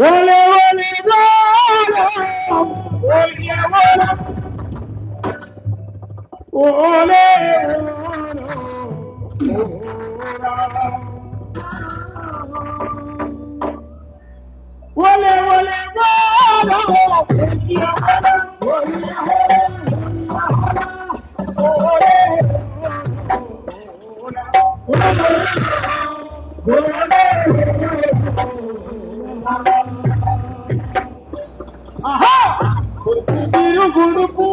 Ole, ole, ole, Gudupu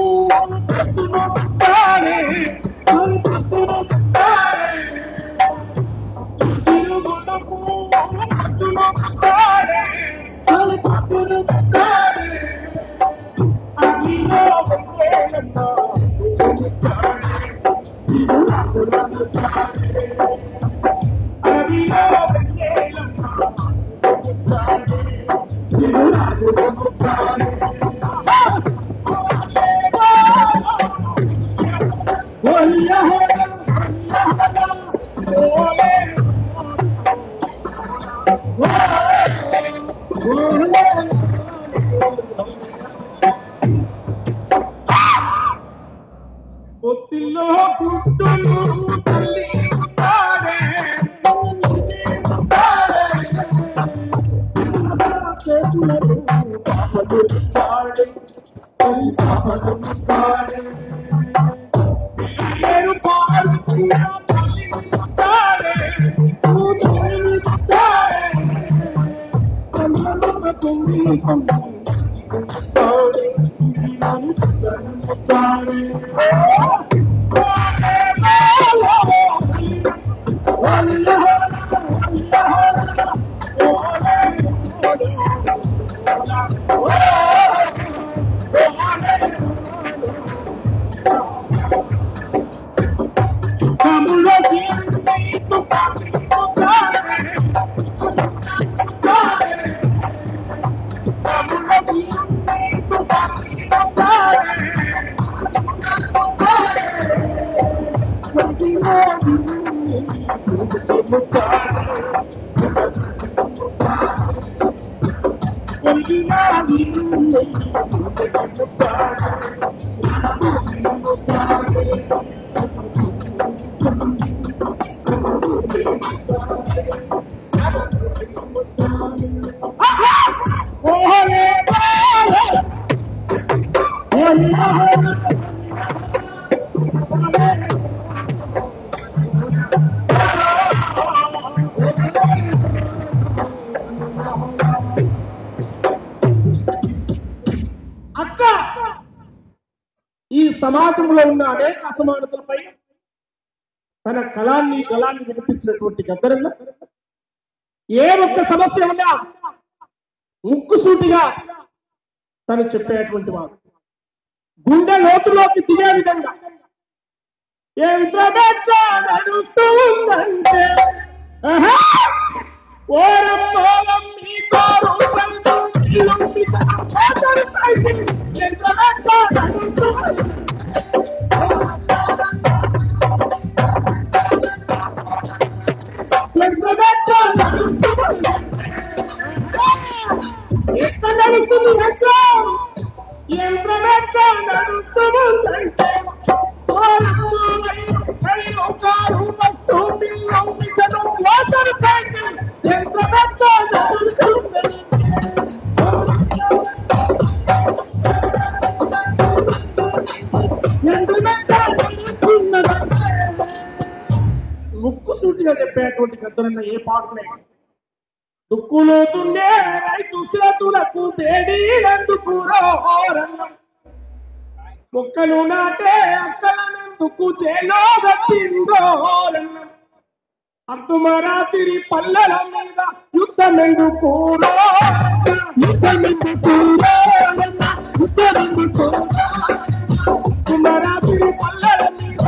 పొత్తిలో పుట్టులు తల్లి ఈ సమాజంలో ఉన్న అనేక అసమానతలపై తన గలాన్ని వినిపించినటువంటి గద్దరన్న ఏ ఒక్క సమస్య ఉన్నా ముక్కుసూటిగా తను చెప్పేటువంటి వాడు, గుండె లోతులోకి దిగే విధంగా నడుస్తూ ఉందంటే ఎక్కడ నడుస్తుంది నడుస్తుందంటే ముక్కుసూటిగా చెప్పేటువంటి గద్దరన్న ఏ పాటలే దుక్కులోతుండే రైతు చేతులకు తేడీలందుకు రోరన్నం మొక్కలు నాటే అక్కలనందుకు చేలో గట్టిందోరన్నం అర్ధమరాత్రి పల్లెల మీద యుద్ధమెందుకు అర్ధమరాత్రి పల్లెల మీద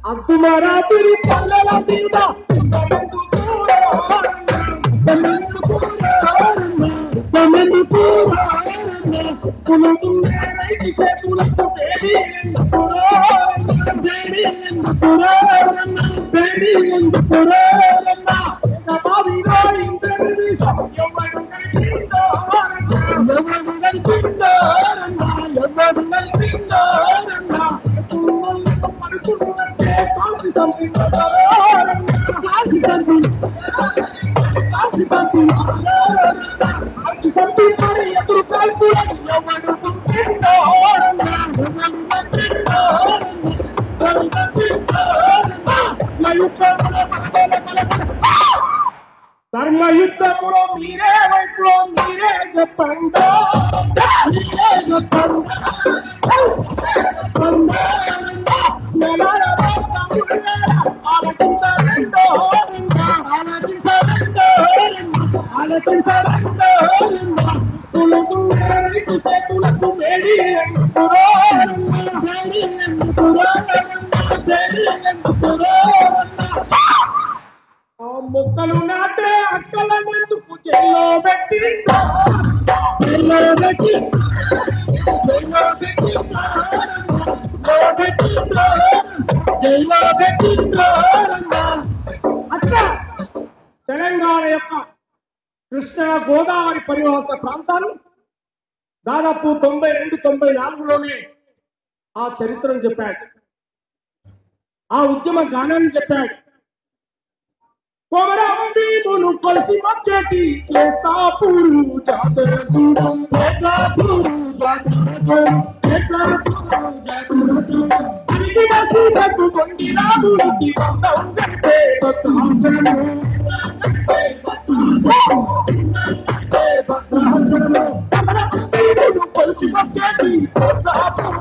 అర్ధమరాత్రి పల్లెల మీద మరి ఎదురు కాల్పు ఎవడు ధర్మయుద్ధములో మీరే వైపులో మీరే చెప్పండి మొక్కలు నాటే అక్కలెందుకు జైల్లో పెట్టిందో అట్లా తెలంగాణ యొక్క కృష్ణా గోదావరి పరివాహక ప్రాంతాలు దాదాపు 92-94లోనే ఆ చరిత్రను చెప్పాడు, ఆ ఉద్యమ గానాన్ని చెప్పాడు. కొమరాంబీమును కలిసి మధ్యటి కేసాపూరు జాతర చూడం సీతకు కొండి రాముడికి బంధం కట్టే కలిసి మధ్యటి కేసాపూరు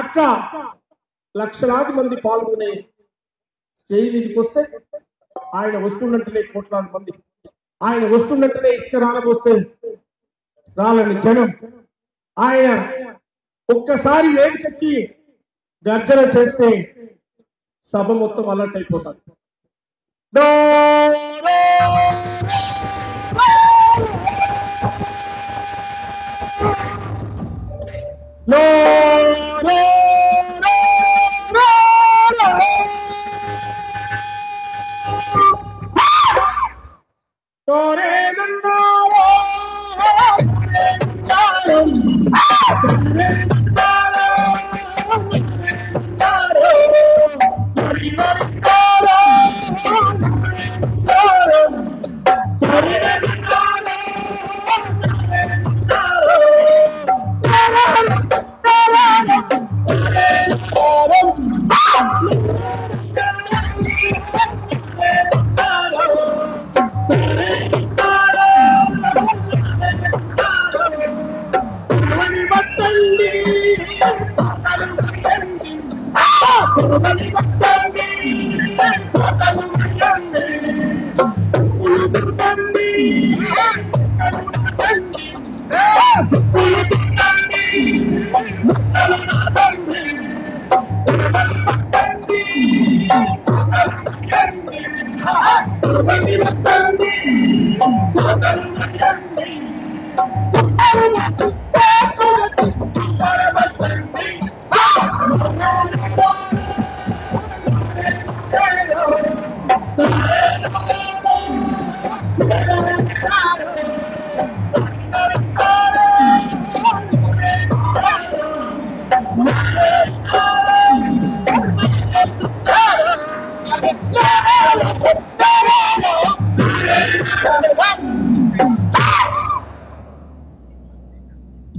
అట్లా లక్షలాది మంది పాల్గొనే స్టేజ్ మీదకి వస్తే ఆయన వస్తున్నట్టునే కోట్లాది మంది, ఆయన వస్తున్నట్టునే ఇసుక రాలబోస్తే రాలని జనం, ఆయన ఒక్కసారి వేదికకి గర్జన చేస్తే సభ మొత్తం అలర్ట్ అయిపోతారు.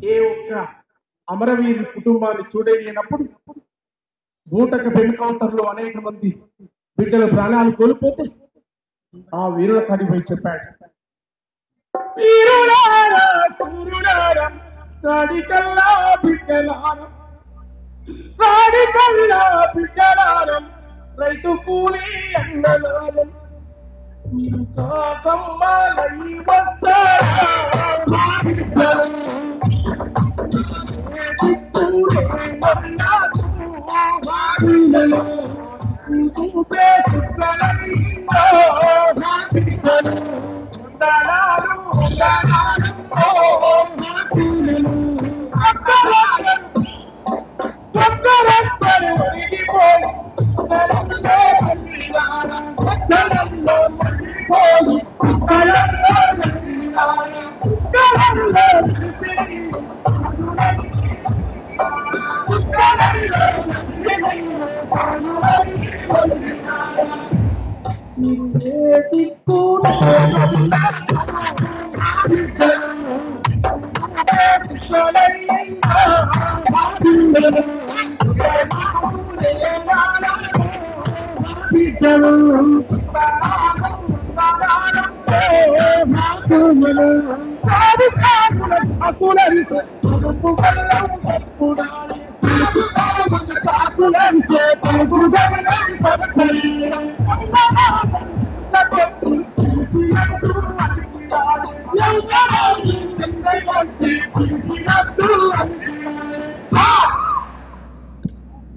ఏ ఒక్క అమరవీరి కుటుంబాన్ని చూడలేనప్పుడు బూటక ఎన్కౌంటర్లో అనేక మంది బిడ్డలు ప్రాణాలు కోల్పోతే ఆ వీరుల కాడిపై చెప్పాడు, వీరులారా సూర్యులారా కాడికల్లా బిడ్డలారా, కాడికల్లా బిడ్డలారా, రైతు కూలి అన్నలారా, మీరు కాకమ్మాలై వస్తారా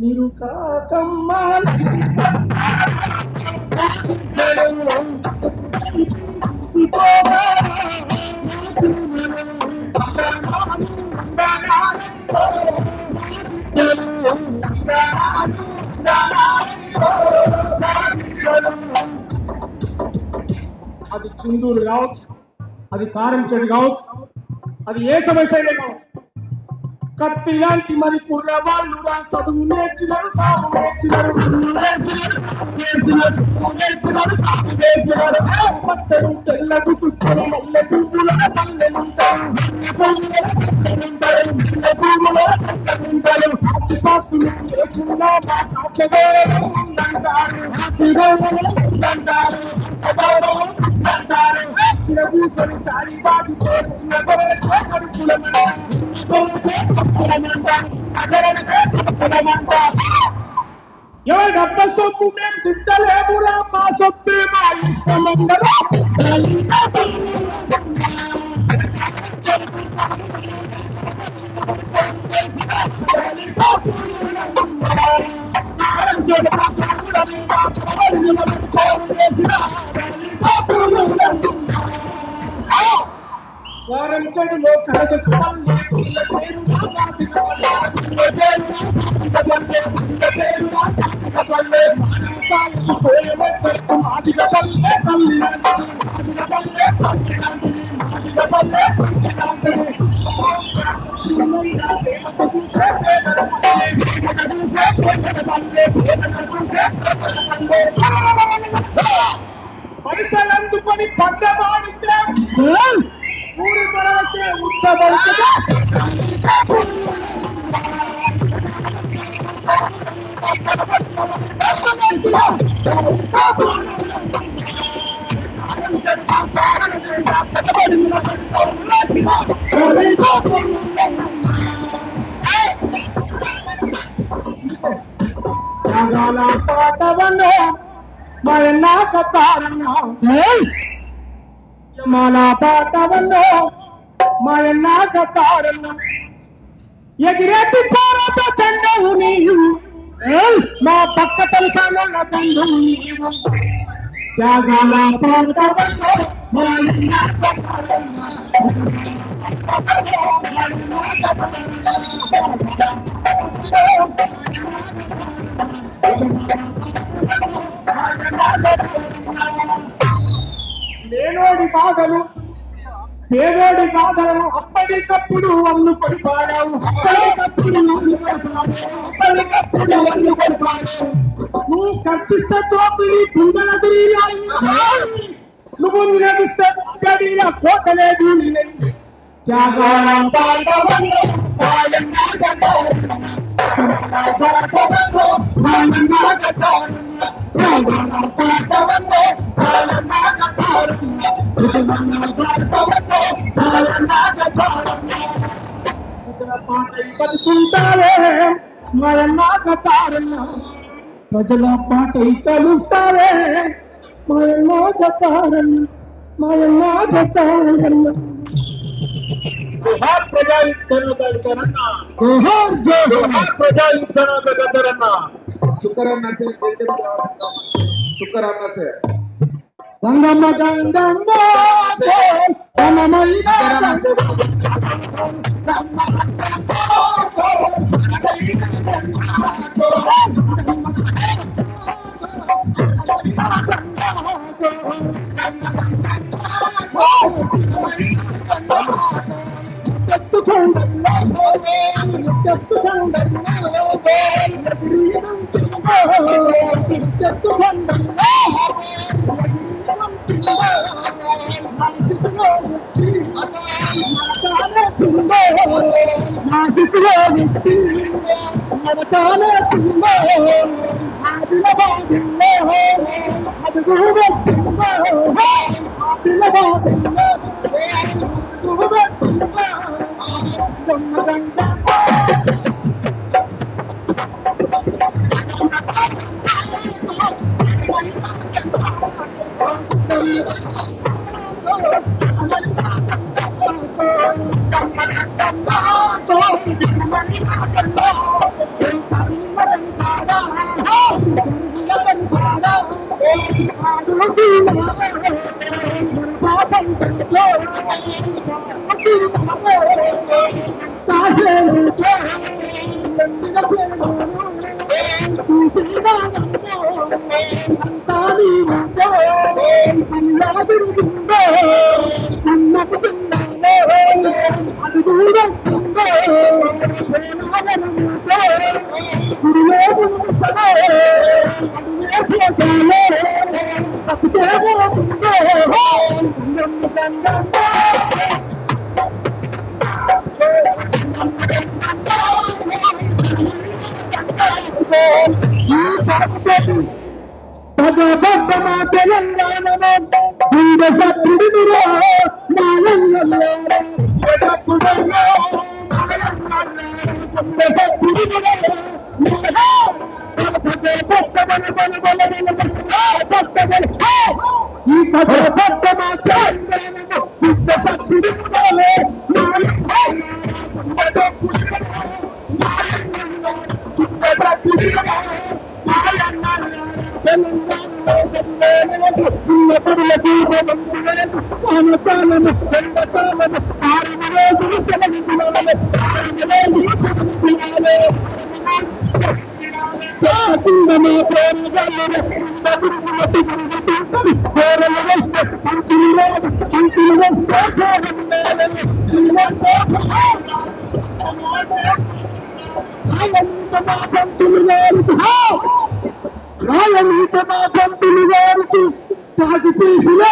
మీరు కాకమ్మా అది చుండూరు కావచ్చు, అది కారం చెడు కావచ్చు, అది ఏ సమస్య అయినా కావచ్చు, కత్తి లాంటి మరి కుర్రవాళ్ళు చదువు నేర్చినారు, సాగు నేర్చినారు, పట్టడం తెల్లకు చుట్టలు మల్లె పువ్వుల పల్లెలుంటారు, ఆస్తిపాస్తులు లేకుండా మా కాచగోరలు ఉందంటారు, కూర్చొని చారి బాగు ఎవరి డబ్బ సొమ్ము మేము తిట్టలేమురా, మా సొత్తే మా ఇష్టమందరూ వారం చెడులో కలగకు పైసలందుకొని పడ్డమాడితే ఊరి మనకే ఉత్సవడుతుంది. పాటవను మాయన్న కత్తారన్న యమాల పాటవన్నో మాయన్న కత్తారన్న ఎగిరెట్టి పోరాట చెండవు నీవు మా పక్క తెలుసానన్న తండ్రువు నీవు త్యాగాల పాటవన్నో మాయన్న కత్తారన్న లేనోడి బాధలు పేదోడి బాధలను అప్పటికప్పుడు వాళ్ళు పడిపాడావు నువ్వు ఖర్చిస్తే తోపిడి కుండల నువ్వు నిలబిస్తే గడిల కోటలేదు బతుకుంటావే మాయన్న కతారన్న ప్రజల పాటై కలుస్తావే మాయన్న కతారన్న మాయన్న కతారన్న जोहार प्रजायुक्तरನ್ನ जोहार जोहार प्रजायुक्तरನ್ನ शुक्रम से शुक्रम से गंगम्म गंगम्म वनमयी చాటి పీసులో